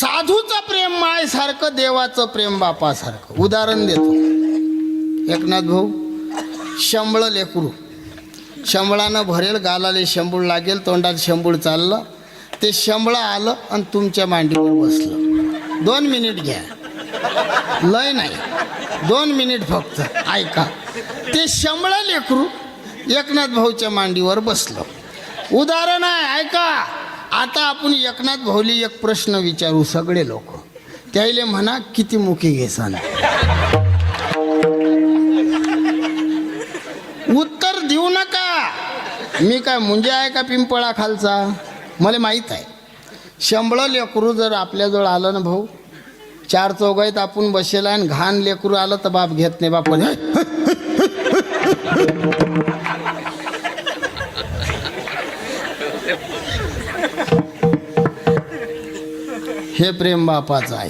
साधूचं प्रेम मायसारखं, देवाचं प्रेम बापासारखं. उदाहरण देतो. एकनाथ भाऊ, शंभळ लेकरू, शंभळानं भरेल, गालाले शंभूळ लागेल, तोंडात शंभूळ चाललं, ते शंभळ आलं आणि तुमच्या मांडीवर बसलं. 2 मिनिट घ्या, लय नाही, 2 मिनिट फक्त ऐका. ते शंभळ लेकरू एकनाथ भाऊच्या मांडीवर बसलं. उदाहरण आहे, ऐका. आता आपण एकनाथ भाऊली एक प्रश्न विचारू, सगळे लोक त्याईले म्हणा किती मुखी घेसान. उत्तर देऊ नका. मी काय मुंजे आहे का पिंपळा खालचा? मला माहीत आहे. शंभळ लेकरू जर आपल्याजवळ आलं ना भाऊ, 4 चौघात आपण बसेला आणि घाण लेकरू आलं तर बाप घेत नाही. बाप हे प्रेम बापाचं आहे.